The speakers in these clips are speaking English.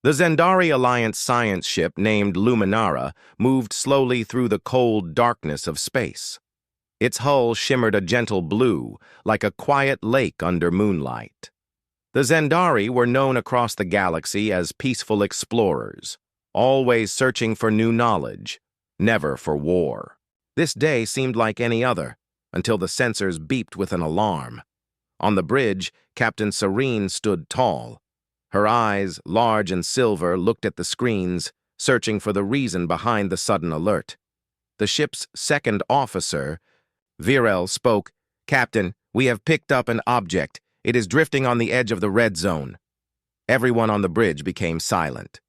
The Zendari Alliance science ship named Luminara moved slowly through the cold darkness of space. Its hull shimmered a gentle blue, like a quiet lake under moonlight. The Zendari were known across the galaxy as peaceful explorers, always searching for new knowledge, never for war. This day seemed like any other, until the sensors beeped with an alarm. On the bridge, Captain Serene stood tall. Her eyes, large and silver, looked at the screens, searching for the reason behind the sudden alert. The ship's second officer, Virel, spoke. "Captain, we have picked up an object. It is drifting on the edge of the red zone." Everyone on the bridge became silent.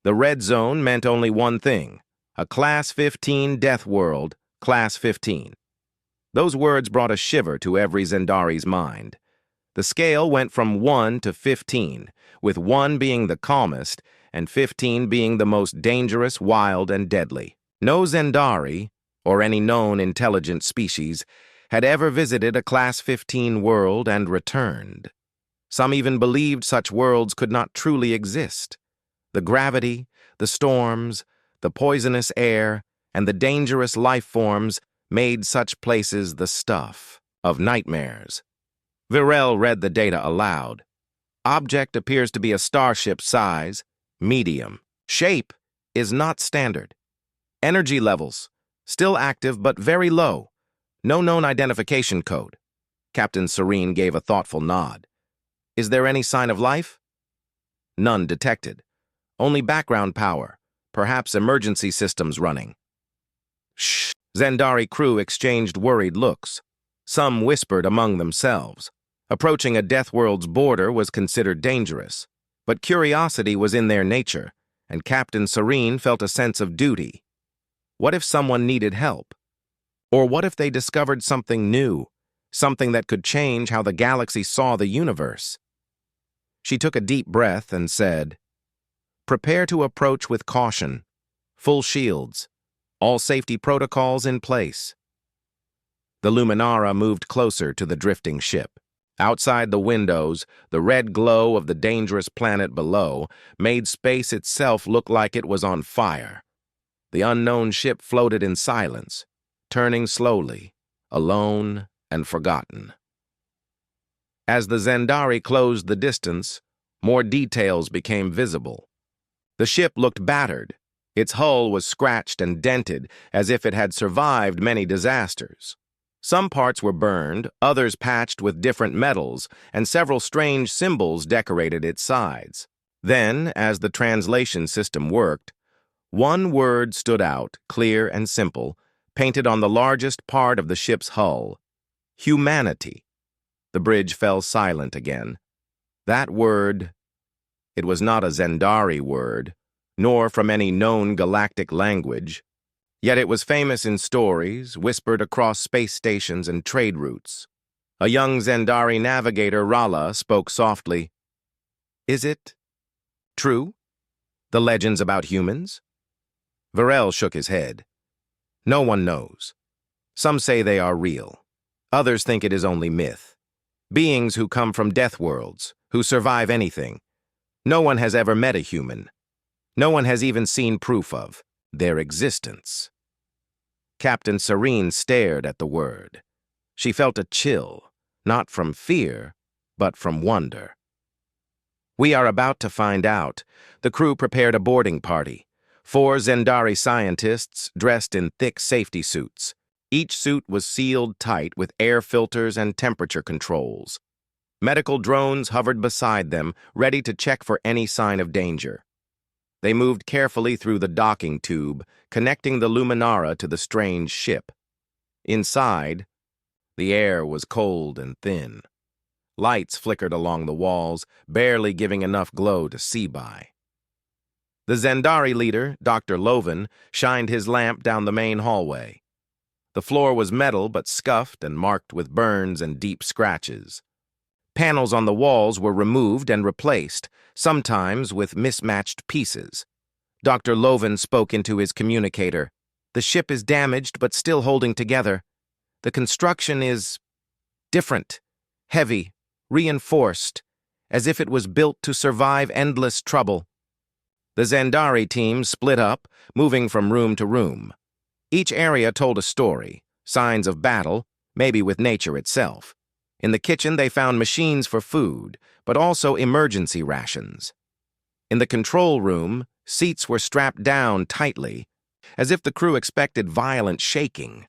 The red zone meant only one thing: a Class 15 Deathworld, Class 15. Those words brought a shiver to every Zendari's mind. The scale went from 1 to 15, with 1 being the calmest and 15 being the most dangerous, wild, and deadly. No Zendari, or any known intelligent species, had ever visited a Class 15 world and returned. Some even believed such worlds could not truly exist. The gravity, the storms, the poisonous air, and the dangerous life forms made such places the stuff of nightmares. Virel read the data aloud. Object appears to be a starship size, medium. Shape is not standard. Energy levels, still active but very low. No known identification code. Captain Serene gave a thoughtful nod. Is there any sign of life? None detected. Only background power, perhaps emergency systems running. Shh! Zendari crew exchanged worried looks. Some whispered among themselves. Approaching a Deathworld's border was considered dangerous, but curiosity was in their nature, and Captain Serene felt a sense of duty. What if someone needed help? Or what if they discovered something new, something that could change how the galaxy saw the universe? She took a deep breath and said, "Prepare to approach with caution, full shields, all safety protocols in place." The Luminara moved closer to the drifting ship. Outside the windows, the red glow of the dangerous planet below made space itself look like it was on fire. The unknown ship floated in silence, turning slowly, alone and forgotten. As the Zendari closed the distance, more details became visible. The ship looked battered. Its hull was scratched and dented as if it had survived many disasters. Some parts were burned, others patched with different metals, and several strange symbols decorated its sides. Then, as the translation system worked, one word stood out, clear and simple, painted on the largest part of the ship's hull: humanity. The bridge fell silent again. That word, it was not a Zendari word, nor from any known galactic language. Yet it was famous in stories, whispered across space stations and trade routes. A young Zendari navigator, Rala, spoke softly. "Is it true? The legends about humans?" Virel shook his head. "No one knows. Some say they are real. Others think it is only myth. Beings who come from death worlds, who survive anything. No one has ever met a human. No one has even seen proof of their existence." Captain Serene stared at the word. She felt a chill, not from fear, but from wonder. "We are about to find out." The crew prepared a boarding party. 4 Zendari scientists dressed in thick safety suits. Each suit was sealed tight with air filters and temperature controls. Medical drones hovered beside them, ready to check for any sign of danger. They moved carefully through the docking tube, connecting the Luminara to the strange ship. Inside, the air was cold and thin. Lights flickered along the walls, barely giving enough glow to see by. The Zendari leader, Dr. Loven, shined his lamp down the main hallway. The floor was metal but scuffed and marked with burns and deep scratches. Panels on the walls were removed and replaced, sometimes with mismatched pieces. Dr. Loven spoke into his communicator. "The ship is damaged but still holding together. The construction is different, heavy, reinforced, as if it was built to survive endless trouble. The Zendari team split up, moving from room to room. Each area told a story, signs of battle, maybe with nature itself. In the kitchen, they found machines for food, but also emergency rations. In the control room, seats were strapped down tightly, as if the crew expected violent shaking.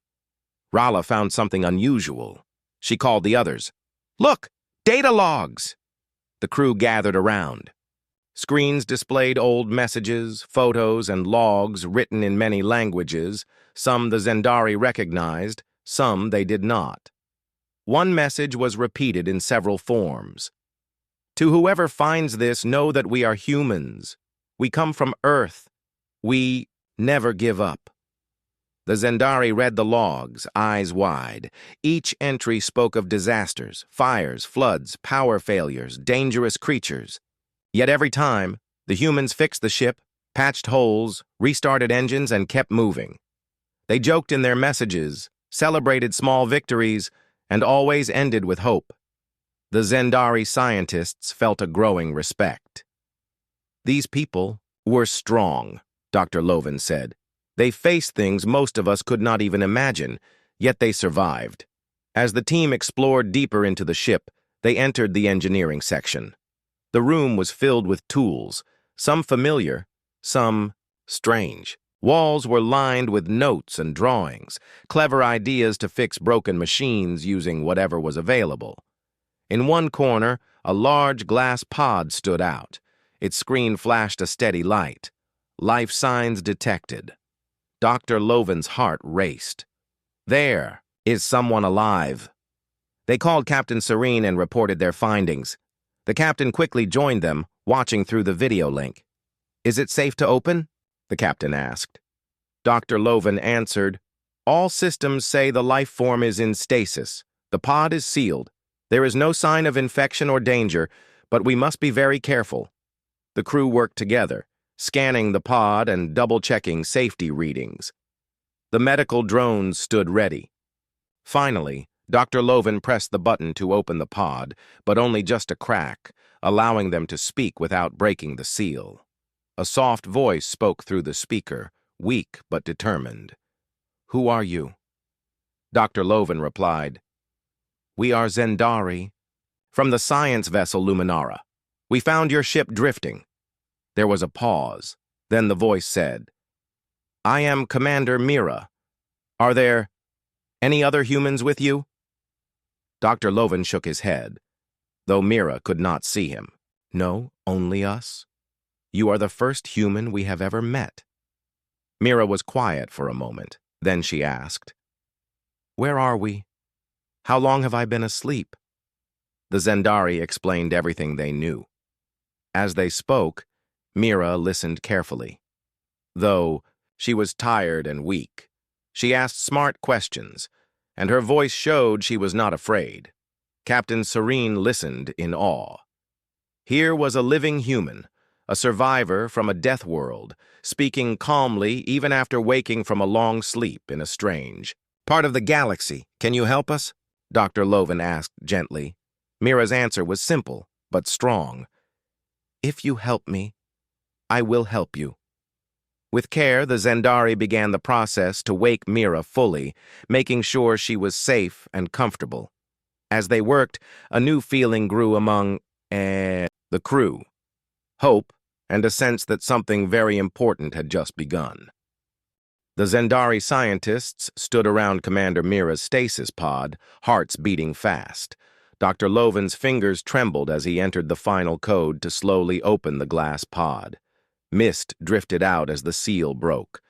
Rala found something unusual. She called the others. "Look! Data logs!" The crew gathered around. Screens displayed old messages, photos, and logs written in many languages. Some the Zendari recognized, some they did not. One message was repeated in several forms. "To whoever finds this, know that we are humans. We come from Earth. We never give up." The Zendari read the logs, eyes wide. Each entry spoke of disasters, fires, floods, power failures, dangerous creatures. Yet every time, the humans fixed the ship, patched holes, restarted engines, and kept moving. They joked in their messages, celebrated small victories, and always ended with hope. The Zendari scientists felt a growing respect. "These people were strong," Dr. Loven said. "They faced things most of us could not even imagine, yet they survived." As the team explored deeper into the ship, they entered the engineering section. The room was filled with tools, some familiar, some strange. Walls were lined with notes and drawings, clever ideas to fix broken machines using whatever was available. In one corner, a large glass pod stood out. Its screen flashed a steady light. Life signs detected. Dr. Loven's heart raced. "There is someone alive." They called Captain Serene and reported their findings. The captain quickly joined them, watching through the video link. "Is it safe to open?" the captain asked. Dr. Loven answered, "All systems say the life form is in stasis. The pod is sealed. There is no sign of infection or danger, but we must be very careful." The crew worked together, scanning the pod and double-checking safety readings. The medical drones stood ready. Finally, Dr. Loven pressed the button to open the pod, but only just a crack, allowing them to speak without breaking the seal. A soft voice spoke through the speaker, weak but determined. "Who are you?" Dr. Loven replied, "We are Zendari, from the science vessel Luminara. We found your ship drifting." There was a pause. Then the voice said, "I am Commander Mira. Are there any other humans with you?" Dr. Loven shook his head, though Mira could not see him. "No, only us. You are the first human we have ever met." Mira was quiet for a moment. Then she asked, "Where are we? How long have I been asleep?" The Zendari explained everything they knew. As they spoke, Mira listened carefully. Though she was tired and weak, she asked smart questions, and her voice showed she was not afraid. Captain Serene listened in awe. Here was a living human, a survivor from a death world, speaking calmly even after waking from a long sleep in a strange part of the galaxy. "Can you help us?" Dr. Loven asked gently. Mira's answer was simple, but strong. "If you help me, I will help you." With care, the Zendari began the process to wake Mira fully, making sure she was safe and comfortable. As they worked, a new feeling grew among the crew. Hope and a sense that something very important had just begun. The Zendari scientists stood around Commander Mira's stasis pod, hearts beating fast. Dr. Loven's fingers trembled as he entered the final code to slowly open the glass pod. Mist drifted out as the seal broke.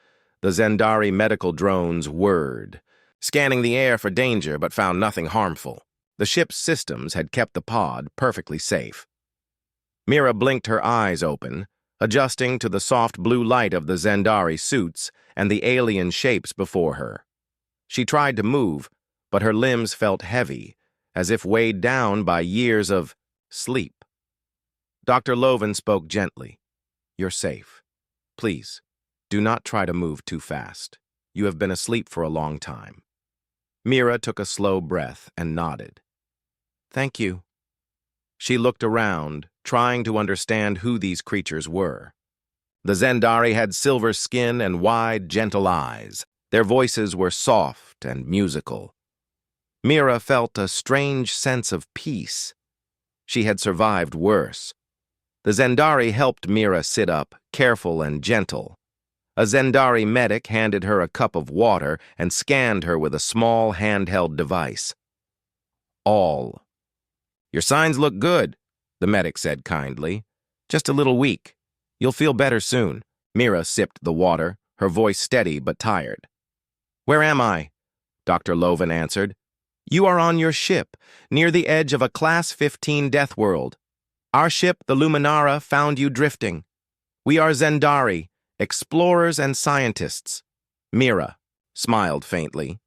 The Zendari medical drones whirred, scanning the air for danger but found nothing harmful. The ship's systems had kept the pod perfectly safe. Mira blinked her eyes open, adjusting to the soft blue light of the Zendari suits and the alien shapes before her. She tried to move, but her limbs felt heavy, as if weighed down by years of sleep. Dr. Loven spoke gently. "You're safe. Please, do not try to move too fast. You have been asleep for a long time." Mira took a slow breath and nodded. "Thank you." She looked around, trying to understand who these creatures were. The Zendari had silver skin and wide, gentle eyes. Their voices were soft and musical. Mira felt a strange sense of peace. She had survived worse. The Zendari helped Mira sit up, careful and gentle. A Zendari medic handed her a cup of water and scanned her with a small handheld device. All. "Your signs look good," the medic said kindly. "Just a little weak. You'll feel better soon." Mira sipped the water, her voice steady but tired. "Where am I?" Dr. Loven answered. "You are on your ship, near the edge of a Class 15 Deathworld. Our ship, the Luminara, found you drifting. We are Zendari, explorers and scientists." Mira smiled faintly.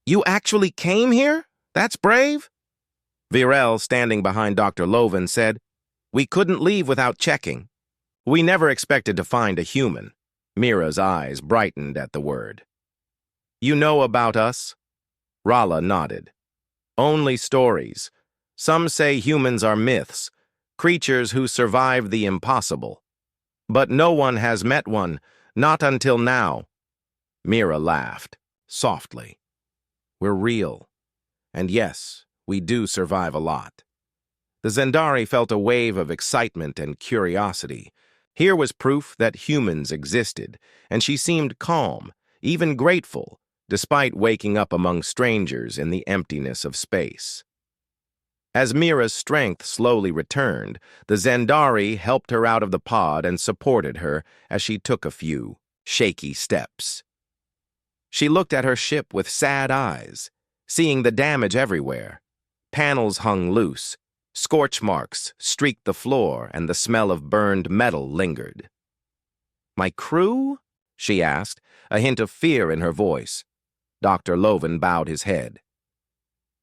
"You actually came here? That's brave." Virel, standing behind Dr. Loven, said, "We couldn't leave without checking. We never expected to find a human." Mira's eyes brightened at the word. "You know about us?" Rala nodded. "Only stories. Some say humans are myths, creatures who survive the impossible. But no one has met one, not until now." Mira laughed, softly. "We're real. And yes, we do survive a lot." The Zendari felt a wave of excitement and curiosity. Here was proof that humans existed, and she seemed calm, even grateful, despite waking up among strangers in the emptiness of space. As Mira's strength slowly returned, the Zendari helped her out of the pod and supported her as she took a few shaky steps. She looked at her ship with sad eyes, seeing the damage everywhere. Panels hung loose, scorch marks streaked the floor, and the smell of burned metal lingered. "My crew?" she asked, a hint of fear in her voice. Dr. Loven bowed his head.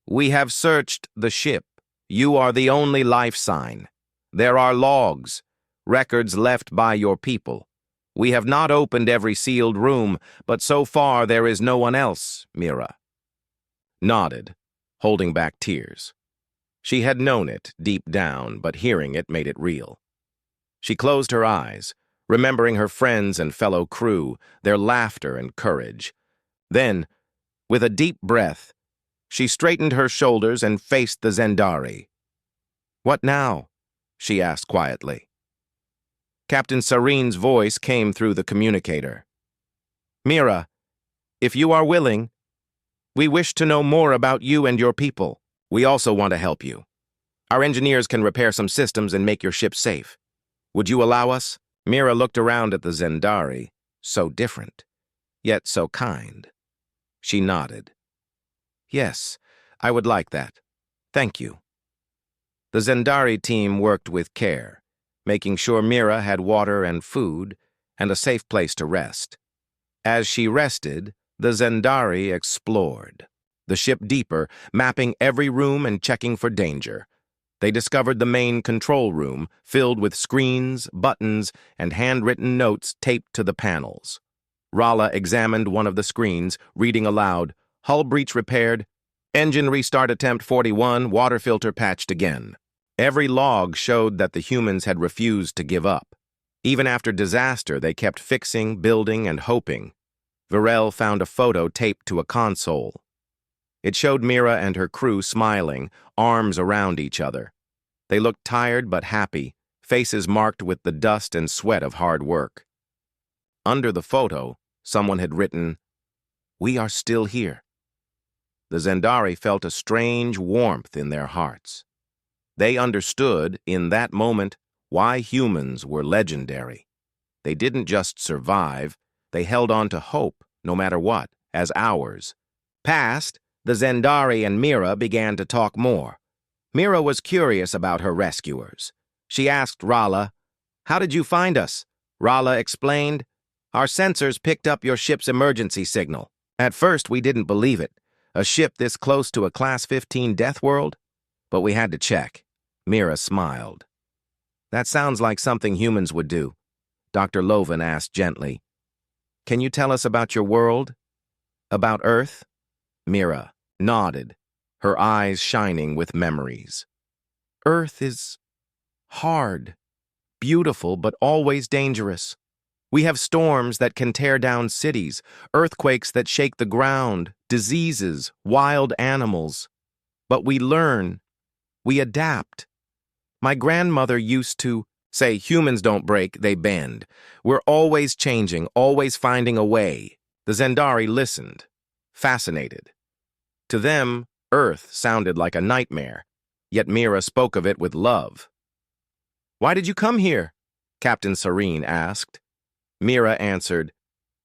"We have searched the ship. You are the only life sign. There are logs, records left by your people. We have not opened every sealed room, but so far there is no one else," Mira nodded, holding back tears. She had known it deep down, but hearing it made it real. She closed her eyes, remembering her friends and fellow crew, their laughter and courage. Then, with a deep breath, she straightened her shoulders and faced the Zendari. "What now?" she asked quietly. Captain Sarin's voice came through the communicator. "Mira, if you are willing, we wish to know more about you and your people. We also want to help you. Our engineers can repair some systems and make your ship safe. Would you allow us?" Mira looked around at the Zendari, so different, yet so kind. She nodded. "Yes, I would like that. Thank you." The Zendari team worked with care, making sure Mira had water and food and a safe place to rest. As she rested, the Zendari explored the ship deeper, mapping every room and checking for danger. They discovered the main control room, filled with screens, buttons, and handwritten notes taped to the panels. Rala examined one of the screens, reading aloud, "Hull breach repaired. Engine restart attempt 41, water filter patched again." Every log showed that the humans had refused to give up. Even after disaster, they kept fixing, building, and hoping. Virel found a photo taped to a console. It showed Mira and her crew smiling, arms around each other. They looked tired but happy, faces marked with the dust and sweat of hard work. Under the photo, someone had written, "We are still here." The Zendari felt a strange warmth in their hearts. They understood, in that moment, why humans were legendary. They didn't just survive, they held on to hope, no matter what, as ours. Past, the Zendari and Mira began to talk more. Mira was curious about her rescuers. She asked Rala, "How did you find us?" Rala explained, "Our sensors picked up your ship's emergency signal. At first, we didn't believe it. A ship this close to a Class 15 Deathworld? But we had to check." Mira smiled. "That sounds like something humans would do." Dr. Loven asked gently, "Can you tell us about your world? About Earth?" Mira nodded, her eyes shining with memories. "Earth is hard, beautiful, but always dangerous. We have storms that can tear down cities, earthquakes that shake the ground, diseases, wild animals. But we learn. We adapt. My grandmother used to say humans don't break, they bend. We're always changing, always finding a way. The Zendari listened, fascinated. To them, Earth sounded like a nightmare, yet Mira spoke of it with love. "Why did you come here?" Captain Serene asked. Mira answered,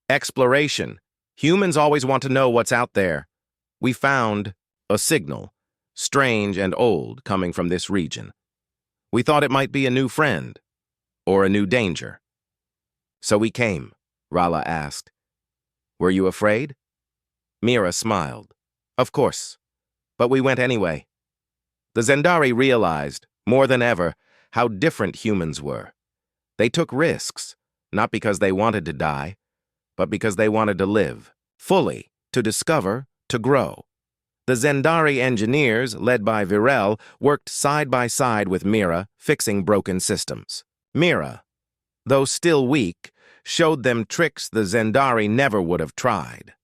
"Exploration. Humans always want to know what's out there. We found a signal, strange and old, coming from this region. We thought it might be a new friend, or a new danger. So we came," Rala asked. "Were you afraid?" Mira smiled. "Of course, but we went anyway." The Zendari realized, more than ever, how different humans were. They took risks, not because they wanted to die, but because they wanted to live, fully, to discover, to grow. The Zendari engineers, led by Virel, worked side by side with Mira, fixing broken systems. Mira, though still weak, showed them tricks the Zendari never would have tried.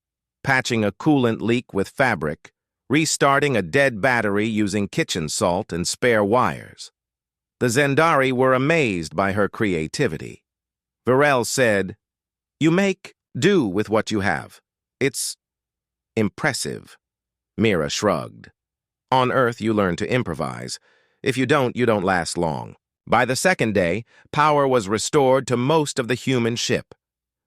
Patching a coolant leak with fabric, restarting a dead battery using kitchen salt and spare wires. The Zendari were amazed by her creativity. Virel said, "You make do with what you have. It's impressive." Mira shrugged. "On Earth, you learn to improvise. If you don't last long." By the second day, power was restored to most of the human ship.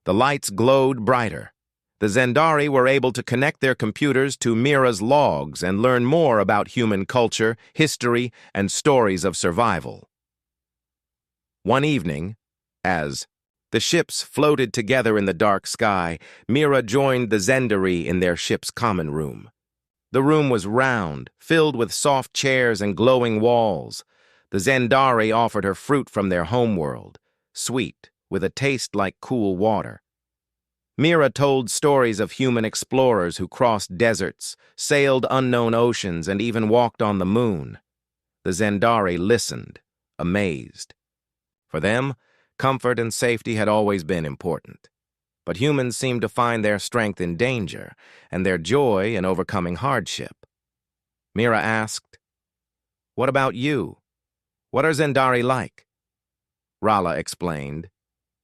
The lights glowed brighter. The Zendari were able to connect their computers to Mira's logs and learn more about human culture, history, and stories of survival. One evening, as the ships floated together in the dark sky, Mira joined the Zendari in their ship's common room. The room was round, filled with soft chairs and glowing walls. The Zendari offered her fruit from their homeworld, sweet, with a taste like cool water. Mira told stories of human explorers who crossed deserts, sailed unknown oceans, and even walked on the moon. The Zendari listened, amazed. For them, comfort and safety had always been important. But humans seemed to find their strength in danger and their joy in overcoming hardship. Mira asked, "What about you? What are Zendari like?" Rala explained,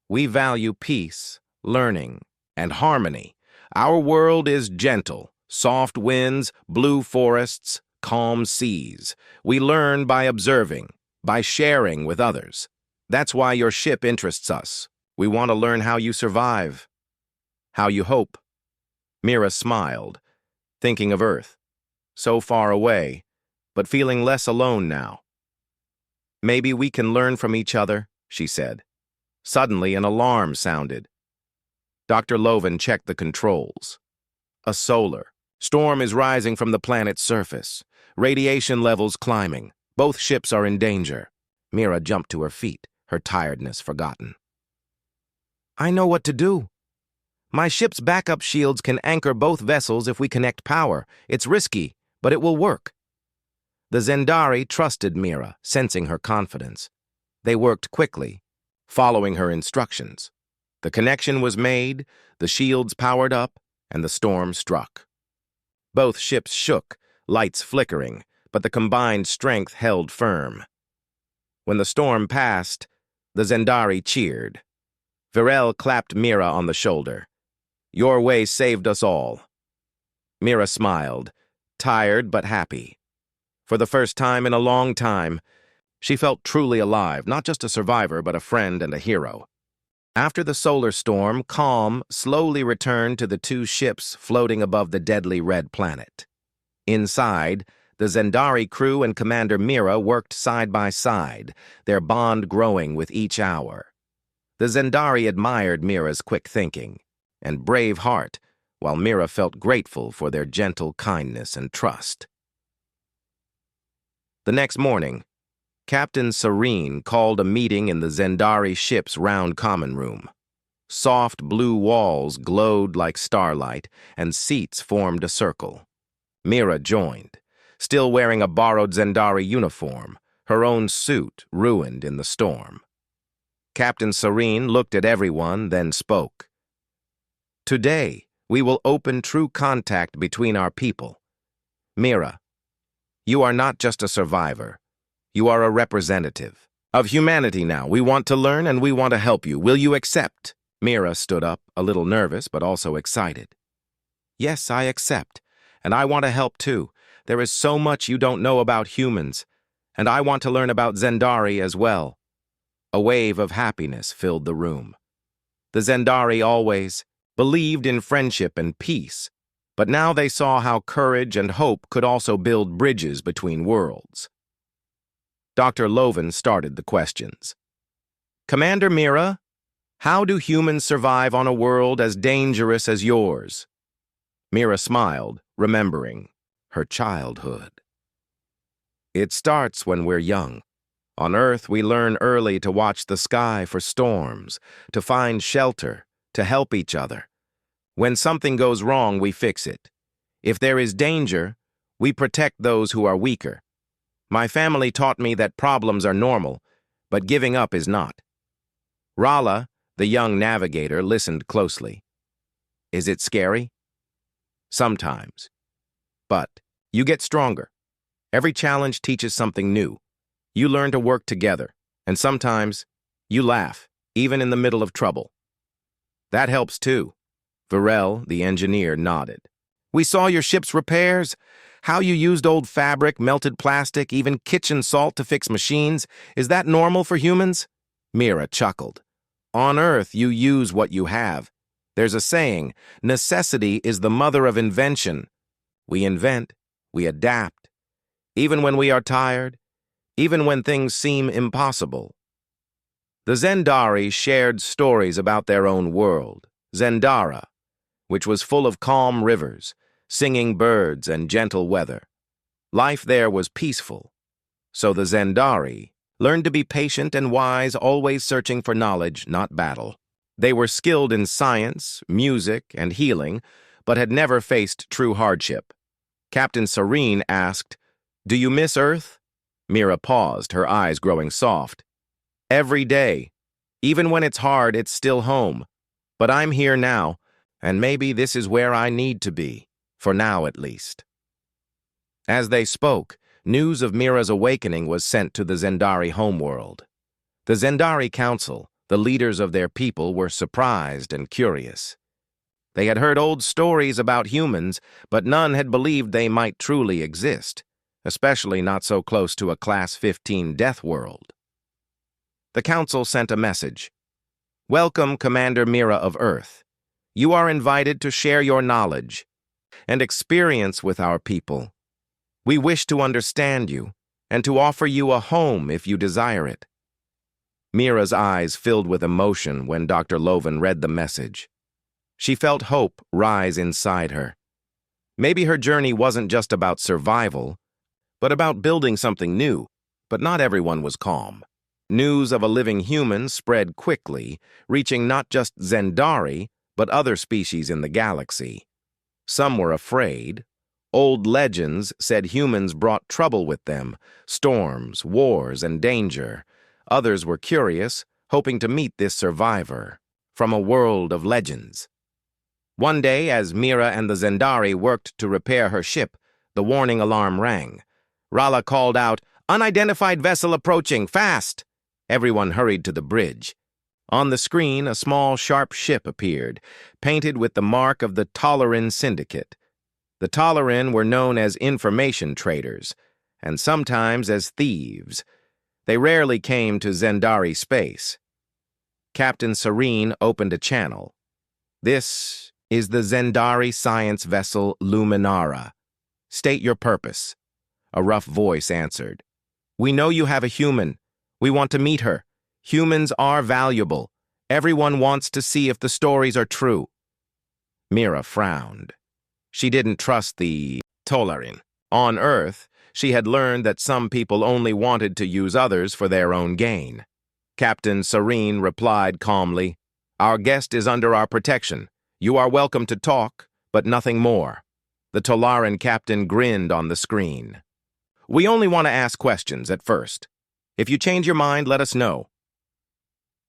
"We value peace, learning, and harmony. Our world is gentle, soft winds, blue forests, calm seas. We learn by observing, by sharing with others. That's why your ship interests us. We want to learn how you survive, how you hope." Mira smiled, thinking of Earth, so far away, but feeling less alone now. "Maybe we can learn from each other," she said. Suddenly, an alarm sounded. Dr. Loven checked the controls. "A solar storm is rising from the planet's surface. Radiation levels climbing. Both ships are in danger." Mira jumped to her feet, her tiredness forgotten. "I know what to do. My ship's backup shields can anchor both vessels if we connect power. It's risky, but it will work." The Zendari trusted Mira, sensing her confidence. They worked quickly, following her instructions. The connection was made, the shields powered up, and the storm struck. Both ships shook, lights flickering, but the combined strength held firm. When the storm passed, the Zendari cheered. Virel clapped Mira on the shoulder. "Your way saved us all." Mira smiled, tired but happy. For the first time in a long time, she felt truly alive, not just a survivor, but a friend and a hero. After the solar storm, calm slowly returned to the two ships floating above the deadly red planet. Inside, the Zendari crew and Commander Mira worked side by side, their bond growing with each hour. The Zendari admired Mira's quick thinking and brave heart, while Mira felt grateful for their gentle kindness and trust. The next morning, Captain Serene called a meeting in the Zendari ship's round common room. Soft blue walls glowed like starlight, and seats formed a circle. Mira joined, still wearing a borrowed Zendari uniform, her own suit ruined in the storm. Captain Serene looked at everyone, then spoke. Today, we will open true contact between our people. Mira, you are not just a survivor. You are a representative of humanity now. We want to learn and we want to help you. Will you accept? Mira stood up, a little nervous but also excited. Yes, I accept. And I want to help too. There is so much you don't know about humans. And I want to learn about Zendari as well. A wave of happiness filled the room. The Zendari always believed in friendship and peace, but now they saw how courage and hope could also build bridges between worlds. Dr. Loven started the questions. Commander Mira, how do humans survive on a world as dangerous as yours? Mira smiled, remembering her childhood. It starts when we're young. On Earth, we learn early to watch the sky for storms, to find shelter, to help each other. When something goes wrong, we fix it. If there is danger, we protect those who are weaker. My family taught me that problems are normal, but giving up is not. Rala, the young navigator, listened closely. Is it scary? Sometimes. But you get stronger. Every challenge teaches something new. You learn to work together, and sometimes you laugh, even in the middle of trouble. That helps too. Varel, the engineer, nodded. We saw your ship's repairs, how you used old fabric, melted plastic, even kitchen salt to fix machines. Is that normal for humans? Mira chuckled. On Earth, you use what you have. There's a saying, necessity is the mother of invention. We invent, we adapt. Even when we are tired, even when things seem impossible. The Zendari shared stories about their own world, Zendara, which was full of calm rivers, singing birds, and gentle weather. Life there was peaceful. So the Zendari learned to be patient and wise, always searching for knowledge, not battle. They were skilled in science, music, and healing, but had never faced true hardship. Captain Serene asked, Do you miss Earth? Mira paused, her eyes growing soft. Every day. Even when it's hard, it's still home. But I'm here now, and maybe this is where I need to be, for now at least. As they spoke, news of Mira's awakening was sent to the Zendari homeworld. The Zendari Council, the leaders of their people, were surprised and curious. They had heard old stories about humans, but none had believed they might truly exist, especially not so close to a Class 15 Deathworld. The Council sent a message. Welcome, Commander Mira of Earth. You are invited to share your knowledge and experience with our people. We wish to understand you and to offer you a home if you desire it. Mira's eyes filled with emotion when Dr. Loven read the message. She felt hope rise inside her. Maybe her journey wasn't just about survival, but about building something new. But not everyone was calm. News of a living human spread quickly, reaching not just Zendari, but other species in the galaxy. Some were afraid. Old legends said humans brought trouble with them, storms, wars, and danger. Others were curious, hoping to meet this survivor from a world of legends. One day, as Mira and the Zendari worked to repair her ship, the warning alarm rang. Rala called out, "Unidentified vessel approaching, fast!" Everyone hurried to the bridge. On the screen, a small, sharp ship appeared, painted with the mark of the Tolarin Syndicate. The Tolarin were known as information traders, and sometimes as thieves. They rarely came to Zendari space. Captain Serene opened a channel. This is the Zendari science vessel Luminara. State your purpose. A rough voice answered. We know you have a human. We want to meet her. Humans are valuable. Everyone wants to see if the stories are true. Mira frowned. She didn't trust the Tolarin. On Earth, she had learned that some people only wanted to use others for their own gain. Captain Serene replied calmly, Our guest is under our protection. You are welcome to talk, but nothing more. The Tolarin captain grinned on the screen. We only want to ask questions at first. If you change your mind, let us know.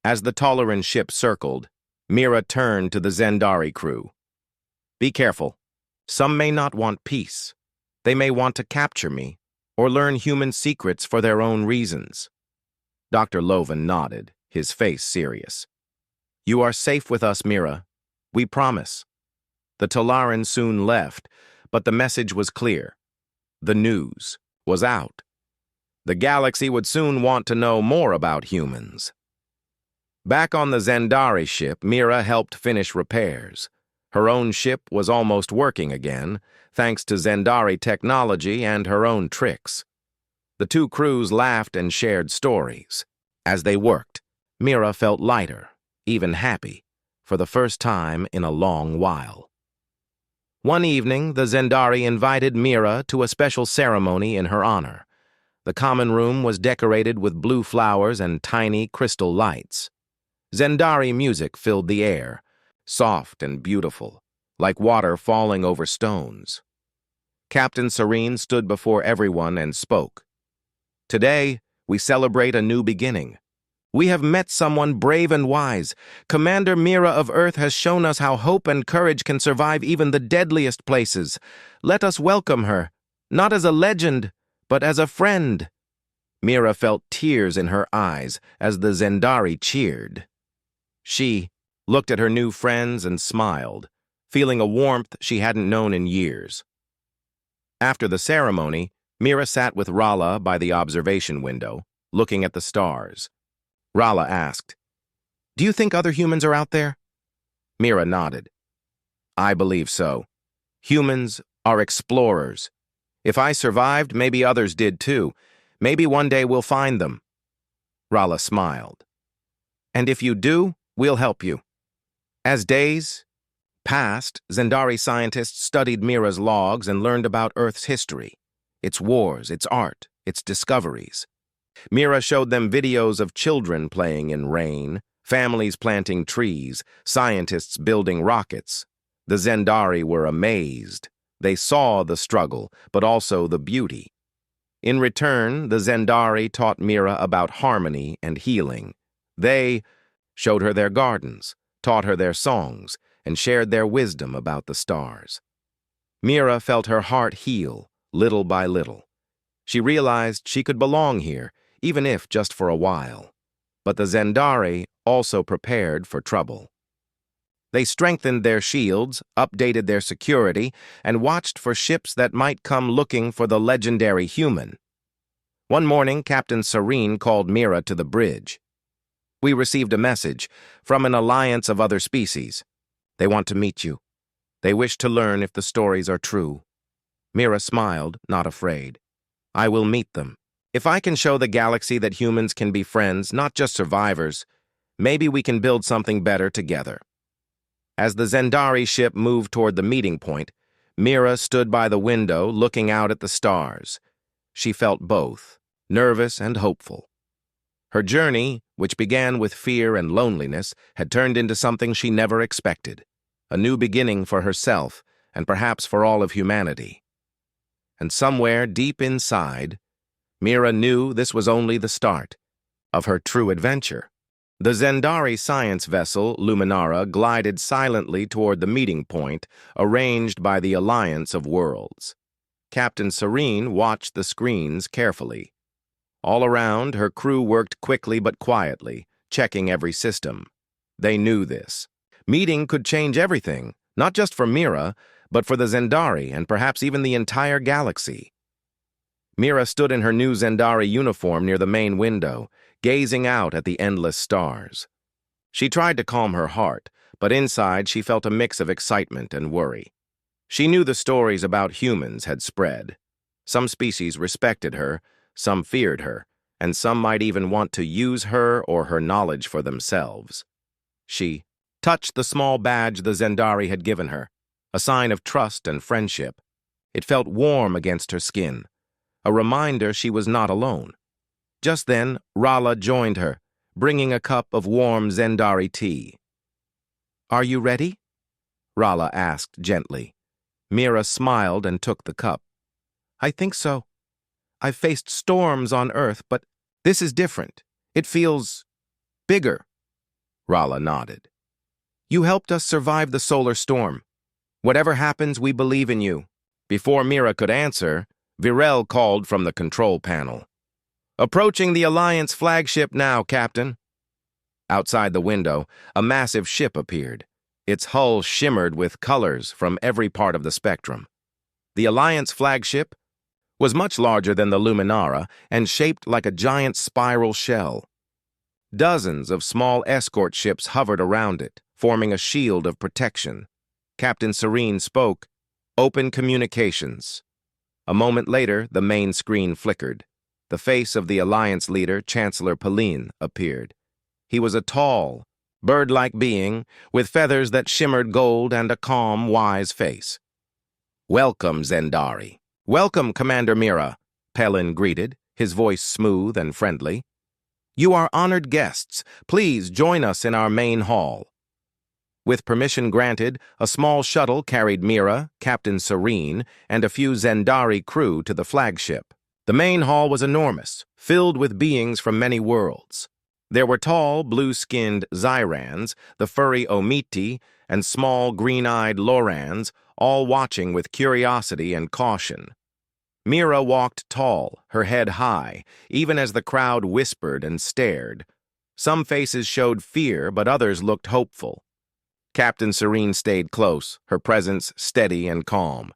As the Tolaran ship circled, Mira turned to the Zendari crew. Be careful. Some may not want peace. They may want to capture me, or learn human secrets for their own reasons. Dr. Loven nodded, his face serious. You are safe with us, Mira. We promise. The Tolaran soon left, but the message was clear. The news was out. The galaxy would soon want to know more about humans. Back on the Zendari ship, Mira helped finish repairs. Her own ship was almost working again, thanks to Zendari technology and her own tricks. The two crews laughed and shared stories. As they worked, Mira felt lighter, even happy, for the first time in a long while. One evening, the Zendari invited Mira to a special ceremony in her honor. The common room was decorated with blue flowers and tiny crystal lights. Zendari music filled the air, soft and beautiful, like water falling over stones. Captain Serene stood before everyone and spoke. Today, we celebrate a new beginning. We have met someone brave and wise. Commander Mira of Earth has shown us how hope and courage can survive even the deadliest places. Let us welcome her, not as a legend, but as a friend. Mira felt tears in her eyes as the Zendari cheered. She looked at her new friends and smiled, feeling a warmth she hadn't known in years. After the ceremony, Mira sat with Rala by the observation window, looking at the stars. Rala asked, "Do you think other humans are out there?" Mira nodded. "I believe so. Humans are explorers. If I survived, maybe others did too. Maybe one day we'll find them." Rala smiled. "And if you do, we'll help you." As days passed, Zendari scientists studied Mira's logs and learned about Earth's history, its wars, its art, its discoveries. Mira showed them videos of children playing in rain, families planting trees, scientists building rockets. The Zendari were amazed. They saw the struggle, but also the beauty. In return, the Zendari taught Mira about harmony and healing. They showed her their gardens, taught her their songs, and shared their wisdom about the stars. Mira felt her heart heal, little by little. She realized she could belong here, even if just for a while. But the Zendari also prepared for trouble. They strengthened their shields, updated their security, and watched for ships that might come looking for the legendary human. One morning, Captain Serene called Mira to the bridge. "We received a message from an alliance of other species. They want to meet you. They wish to learn if the stories are true." Mira smiled, not afraid. "I will meet them. If I can show the galaxy that humans can be friends, not just survivors, maybe we can build something better together." As the Zendari ship moved toward the meeting point, Mira stood by the window looking out at the stars. She felt both, nervous and hopeful. Her journey, which began with fear and loneliness, had turned into something she never expected, a new beginning for herself and perhaps for all of humanity. And somewhere deep inside, Mira knew this was only the start of her true adventure. The Zendari science vessel, Luminara, glided silently toward the meeting point, arranged by the Alliance of Worlds. Captain Serene watched the screens carefully. All around, her crew worked quickly but quietly, checking every system. They knew this. Meeting could change everything, not just for Mira, but for the Zendari and perhaps even the entire galaxy. Mira stood in her new Zendari uniform near the main window, gazing out at the endless stars. She tried to calm her heart, but inside she felt a mix of excitement and worry. She knew the stories about humans had spread. Some species respected her, some feared her, and some might even want to use her or her knowledge for themselves. She touched the small badge the Zendari had given her, a sign of trust and friendship. It felt warm against her skin, a reminder she was not alone. Just then, Rala joined her, bringing a cup of warm Zendari tea. "Are you ready?" Rala asked gently. Mira smiled and took the cup. "I think so. I've faced storms on Earth, but this is different. It feels bigger, Rala nodded. You helped us survive the solar storm. Whatever happens, we believe in you. Before Mira could answer, Virel called from the control panel. Approaching the Alliance flagship now, Captain. Outside the window, a massive ship appeared. Its hull shimmered with colors from every part of the spectrum. The Alliance flagship was much larger than the Luminara and shaped like a giant spiral shell. Dozens of small escort ships hovered around it, forming a shield of protection. Captain Serene spoke, "Open communications." A moment later, the main screen flickered. The face of the Alliance leader, Chancellor Pauline, appeared. He was a tall, bird-like being with feathers that shimmered gold and a calm, wise face. "Welcome, Zendari." "Welcome, Commander Mira," Pelin greeted, his voice smooth and friendly. "You are honored guests. Please join us in our main hall." With permission granted, a small shuttle carried Mira, Captain Serene, and a few Zendari crew to the flagship. The main hall was enormous, filled with beings from many worlds. There were tall, blue-skinned Zyrans, the furry Omiti, and small, green-eyed Lorans, all watching with curiosity and caution. Mira walked tall, her head high, even as the crowd whispered and stared. Some faces showed fear, but others looked hopeful. Captain Serene stayed close, her presence steady and calm.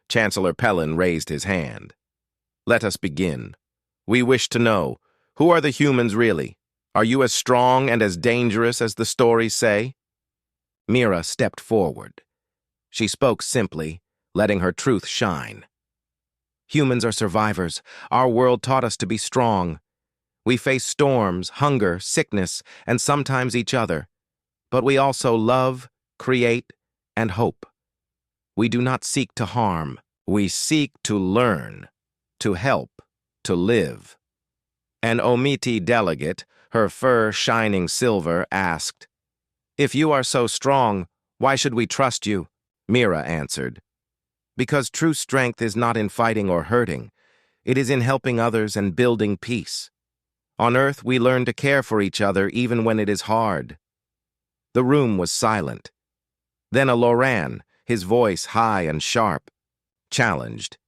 Chancellor Pelin raised his hand. "Let us begin. We wish to know, who are the humans really? Are you as strong and as dangerous as the stories say?" Mira stepped forward. She spoke simply, letting her truth shine. "Humans are survivors. Our world taught us to be strong. We face storms, hunger, sickness, and sometimes each other. But we also love, create, and hope. We do not seek to harm. We seek to learn, to help, to live." An Omiti delegate, her fur shining silver, asked, "If you are so strong, why should we trust you?" Mira answered, "Because true strength is not in fighting or hurting. It is in helping others and building peace. On Earth, we learn to care for each other even when it is hard." The room was silent. Then a Loran, his voice high and sharp, challenged,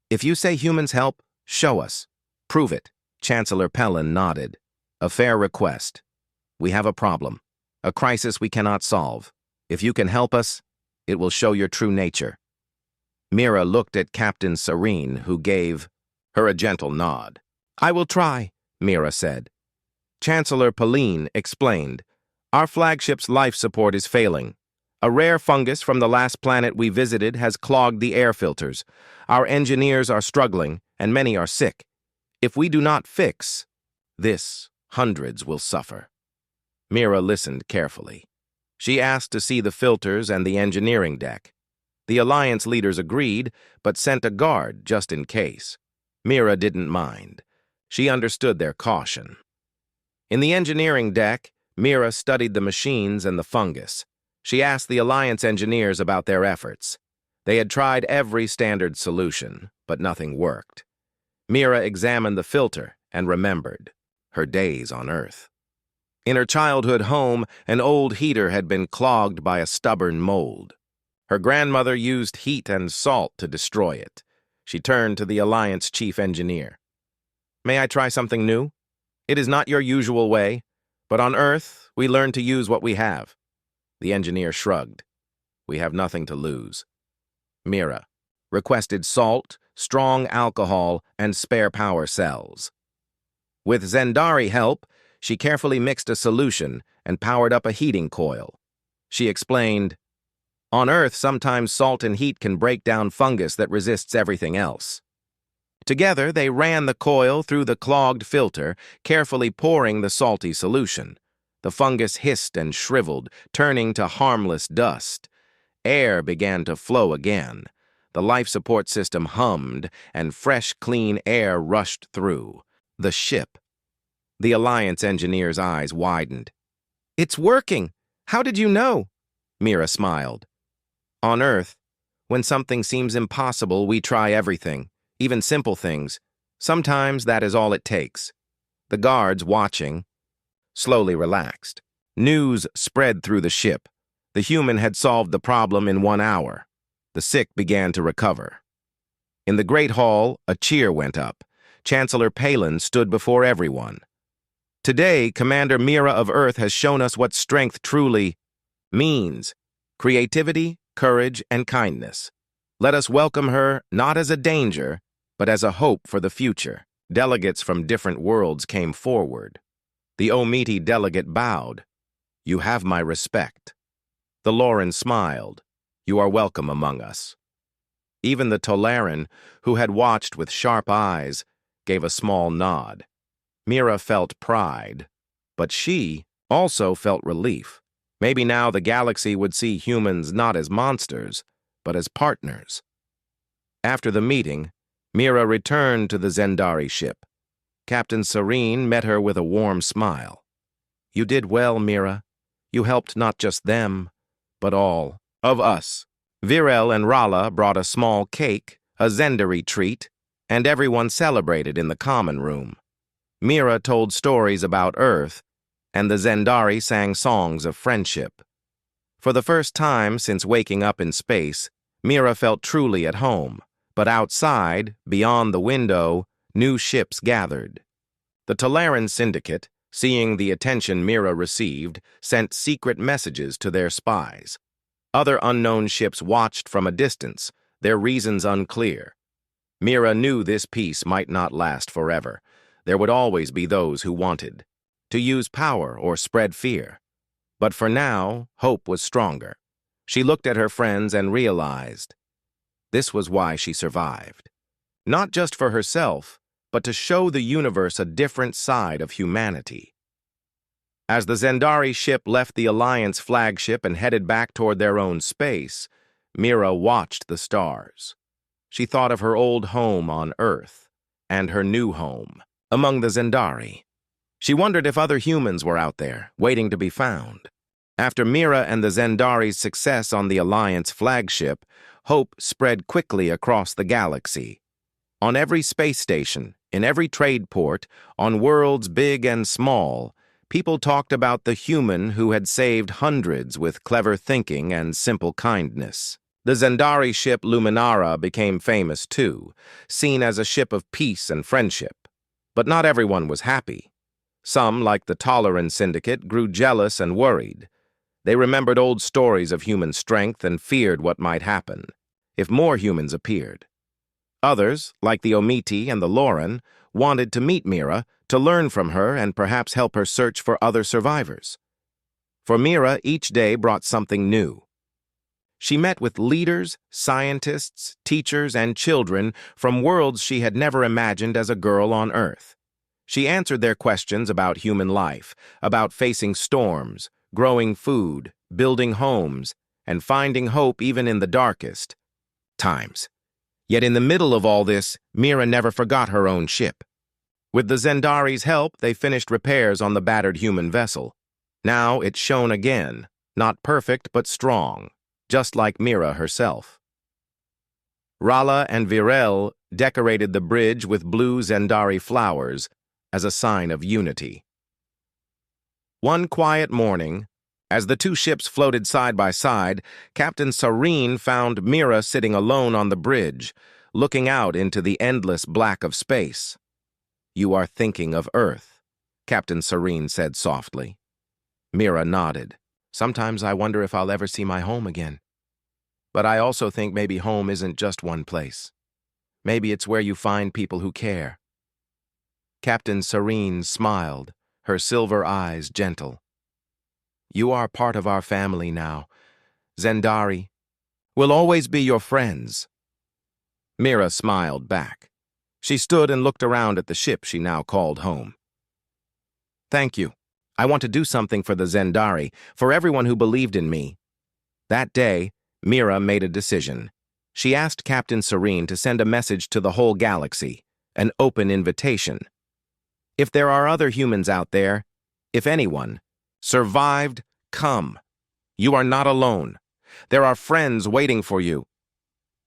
"If you say humans help, show us. Prove it." Chancellor Pelin nodded. "A fair request. We have a problem, a crisis we cannot solve. If you can help us, it will show your true nature." Mira looked at Captain Serene, who gave her a gentle nod. "I will try," Mira said. Chancellor Pauline explained, "Our flagship's life support is failing. A rare fungus from the last planet we visited has clogged the air filters. Our engineers are struggling, and many are sick. If we do not fix this, hundreds will suffer." Mira listened carefully. She asked to see the filters and the engineering deck. The Alliance leaders agreed, but sent a guard just in case. Mira didn't mind. She understood their caution. In the engineering deck, Mira studied the machines and the fungus. She asked the Alliance engineers about their efforts. They had tried every standard solution, but nothing worked. Mira examined the filter and remembered her days on Earth. In her childhood home, an old heater had been clogged by a stubborn mold. Her grandmother used heat and salt to destroy it. She turned to the Alliance chief engineer. "May I try something new? It is not your usual way, but on Earth, we learn to use what we have." The engineer shrugged. "We have nothing to lose." Mira requested salt, strong alcohol, and spare power cells. With Zendari help, she carefully mixed a solution and powered up a heating coil. She explained, "On Earth, sometimes salt and heat can break down fungus that resists everything else." Together, they ran the coil through the clogged filter, carefully pouring the salty solution. The fungus hissed and shriveled, turning to harmless dust. Air began to flow again. The life support system hummed, and fresh, clean air rushed through. The ship. The Alliance engineer's eyes widened. "It's working! How did you know?" Mira smiled. "On Earth, when something seems impossible, we try everything, even simple things. Sometimes that is all it takes." The guards, watching, slowly relaxed. News spread through the ship. The human had solved the problem in 1 hour. The sick began to recover. In the Great Hall, a cheer went up. Chancellor Palin stood before everyone. Today, Commander Mira of Earth has shown us what strength truly means: creativity, courage, and kindness. Let us welcome her not as a danger, but as a hope for the future. Delegates from different worlds came forward. The Omiti delegate bowed. "You have my respect." The Lauren smiled. "You are welcome among us." Even the Tolaran, who had watched with sharp eyes, gave a small nod. Mira felt pride, but she also felt relief. Maybe now the galaxy would see humans not as monsters, but as partners. After the meeting, Mira returned to the Zendari ship. Captain Serene met her with a warm smile. "You did well, Mira. You helped not just them, but all of us." Virel and Rala brought a small cake, a Zendari treat, and everyone celebrated in the common room. Mira told stories about Earth, and the Zendari sang songs of friendship. For the first time since waking up in space, Mira felt truly at home, but outside, beyond the window, new ships gathered. The Tolaran Syndicate, seeing the attention Mira received, sent secret messages to their spies. Other unknown ships watched from a distance, their reasons unclear. Mira knew this peace might not last forever. There would always be those who wanted to use power or spread fear. But for now, hope was stronger. She looked at her friends and realized this was why she survived. Not just for herself, but to show the universe a different side of humanity. As the Zendari ship left the Alliance flagship and headed back toward their own space, Mira watched the stars. She thought of her old home on Earth and her new home among the Zendari. She wondered if other humans were out there, waiting to be found. After Mira and the Zendari's success on the Alliance flagship, hope spread quickly across the galaxy. On every space station, in every trade port, on worlds big and small, people talked about the human who had saved hundreds with clever thinking and simple kindness. The Zendari ship Luminara became famous too, seen as a ship of peace and friendship. But not everyone was happy. Some, like the Tolaran Syndicate, grew jealous and worried. They remembered old stories of human strength and feared what might happen if more humans appeared. Others, like the Omiti and the Lauren, wanted to meet Mira, to learn from her and perhaps help her search for other survivors. For Mira, each day brought something new. She met with leaders, scientists, teachers, and children from worlds she had never imagined as a girl on Earth. She answered their questions about human life, about facing storms, growing food, building homes, and finding hope even in the darkest times. Yet in the middle of all this, Mira never forgot her own ship. With the Zendari's help, they finished repairs on the battered human vessel. Now it shone again, not perfect but strong, just like Mira herself. Rala and Virel decorated the bridge with blue Zendari flowers as a sign of unity. One quiet morning, as the two ships floated side by side, Captain Serene found Mira sitting alone on the bridge, looking out into the endless black of space. "You are thinking of Earth," Captain Serene said softly. Mira nodded. "Sometimes I wonder if I'll ever see my home again. But I also think maybe home isn't just one place. Maybe it's where you find people who care." Captain Serene smiled, her silver eyes gentle. "You are part of our family now. Zendari will always be your friends." Mira smiled back. She stood and looked around at the ship she now called home. "Thank you. I want to do something for the Zendari, for everyone who believed in me." That day, Mira made a decision. She asked Captain Serene to send a message to the whole galaxy, an open invitation. If there are other humans out there, if anyone survived, come. You are not alone. There are friends waiting for you.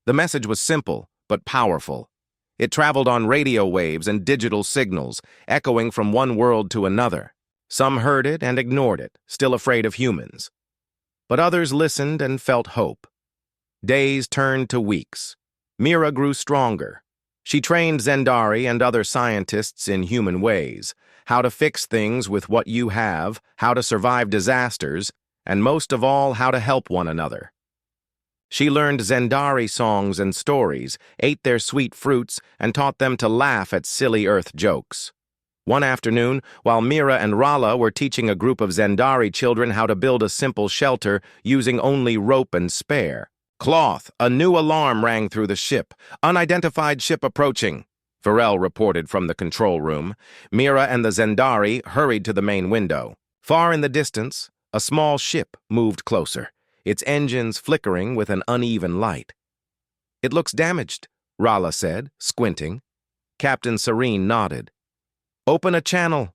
The message was simple, but powerful. It traveled on radio waves and digital signals, echoing from one world to another. Some heard it and ignored it, still afraid of humans. But others listened and felt hope. Days turned to weeks. Mira grew stronger. She trained Zendari and other scientists in human ways, how to fix things with what you have, how to survive disasters, and most of all, how to help one another. She learned Zendari songs and stories, ate their sweet fruits, and taught them to laugh at silly Earth jokes. One afternoon, while Mira and Rala were teaching a group of Zendari children how to build a simple shelter using only rope and spare cloth, a new alarm rang through the ship. Unidentified ship approaching, Varel reported from the control room. Mira and the Zendari hurried to the main window. Far in the distance, a small ship moved closer, its engines flickering with an uneven light. "It looks damaged," Rala said, squinting. Captain Serene nodded. "Open a channel."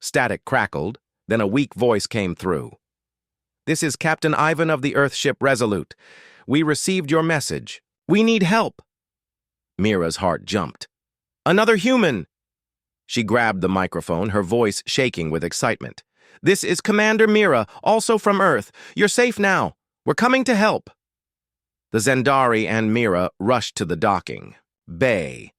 Static crackled, then a weak voice came through. "This is Captain Ivan of the Earthship Resolute. We received your message. We need help." Mira's heart jumped. "Another human!" She grabbed the microphone, her voice shaking with excitement. "This is Commander Mira, also from Earth. You're safe now. We're coming to help." The Zendari and Mira rushed to the docking bay.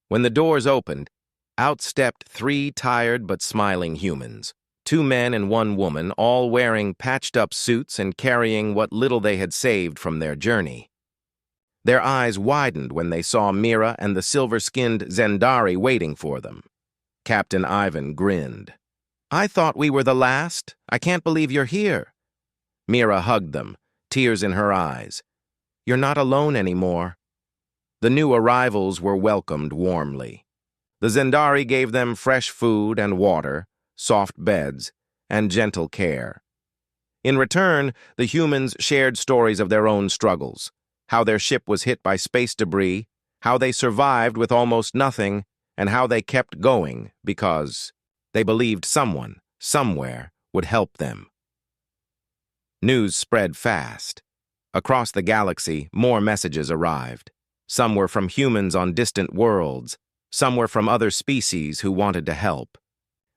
When the doors opened, out stepped 3 tired but smiling humans. 2 men and 1 woman, all wearing patched-up suits and carrying what little they had saved from their journey. Their eyes widened when they saw Mira and the silver-skinned Zendari waiting for them. Captain Ivan grinned. "I thought we were the last. I can't believe you're here." Mira hugged them, tears in her eyes. "You're not alone anymore." The new arrivals were welcomed warmly. The Zendari gave them fresh food and water, soft beds, and gentle care. In return, the humans shared stories of their own struggles, how their ship was hit by space debris, how they survived with almost nothing, and how they kept going because they believed someone, somewhere, would help them. News spread fast. Across the galaxy, more messages arrived. Some were from humans on distant worlds, some were from other species who wanted to help.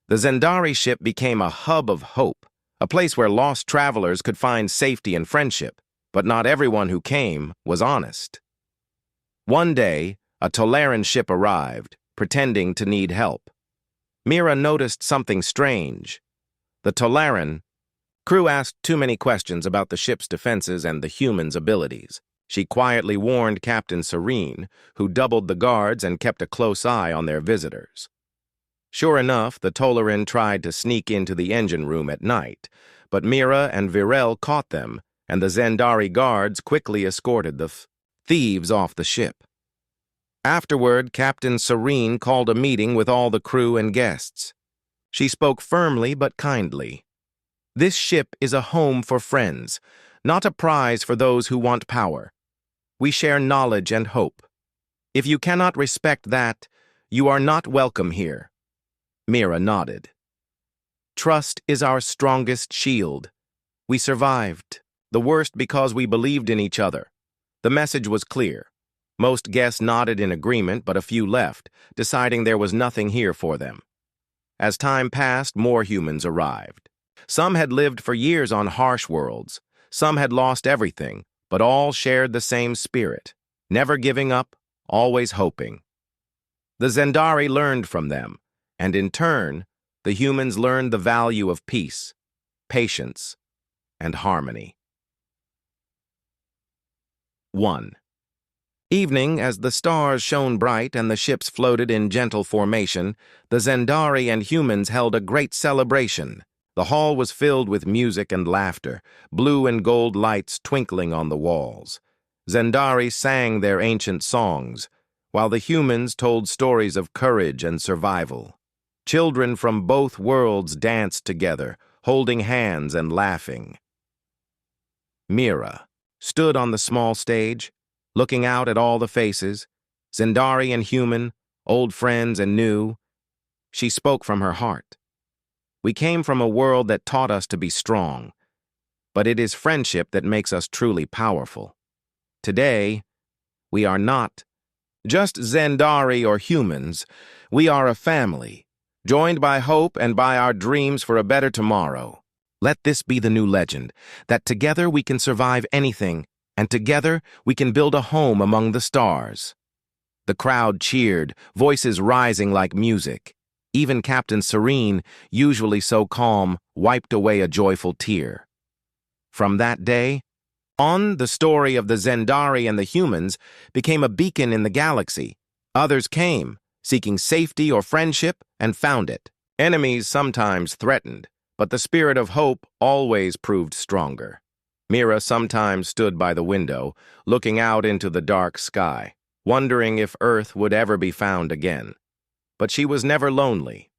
The Zendari ship became a hub of hope, a place where lost travelers could find safety and friendship, but not everyone who came was honest. One day, a Tolaran ship arrived, pretending to need help. Mira noticed something strange. The Tolaran crew asked too many questions about the ship's defenses and the humans' abilities. She quietly warned Captain Serene, who doubled the guards and kept a close eye on their visitors. Sure enough, the Tolaran tried to sneak into the engine room at night, but Mira and Virel caught them, and the Zendari guards quickly escorted the thieves off the ship. Afterward, Captain Serene called a meeting with all the crew and guests. She spoke firmly but kindly. "This ship is a home for friends, not a prize for those who want power. We share knowledge and hope. If you cannot respect that, you are not welcome here." Mira nodded. "Trust is our strongest shield. We survived, the worst because we believed in each other." The message was clear. Most guests nodded in agreement, but a few left, deciding there was nothing here for them. As time passed, more humans arrived. Some had lived for years on harsh worlds. Some had lost everything, but all shared the same spirit, never giving up, always hoping. The Zendari learned from them, and in turn, the humans learned the value of peace, patience, and harmony. 1. Evening, as the stars shone bright and the ships floated in gentle formation, the Zendari and humans held a great celebration. The hall was filled with music and laughter, blue and gold lights twinkling on the walls. Zendari sang their ancient songs, while the humans told stories of courage and survival. Children from both worlds danced together, holding hands and laughing. Mira stood on the small stage, looking out at all the faces, Zendari and human, old friends and new. She spoke from her heart. "We came from a world that taught us to be strong, but it is friendship that makes us truly powerful. Today, we are not just Zendari or humans. We are a family, joined by hope and by our dreams for a better tomorrow. Let this be the new legend, that together we can survive anything, and together we can build a home among the stars. The crowd cheered, voices rising like music. Even Captain Serene, usually so calm, wiped away a joyful tear. From that day on, the story of the Zendari and the humans became a beacon in the galaxy. Others came, seeking safety or friendship, and found it. Enemies sometimes threatened, but the spirit of hope always proved stronger. Mira sometimes stood by the window, looking out into the dark sky, wondering if Earth would ever be found again. But she was never lonely,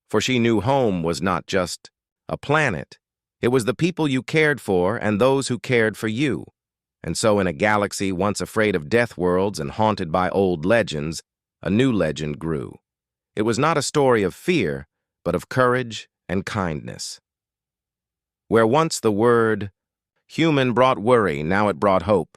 for she knew home was not just a planet. It was the people you cared for and those who cared for you. And so in a galaxy once afraid of death worlds and haunted by old legends, a new legend grew. It was not a story of fear, but of courage and kindness. Where once the word human brought worry, now it brought hope.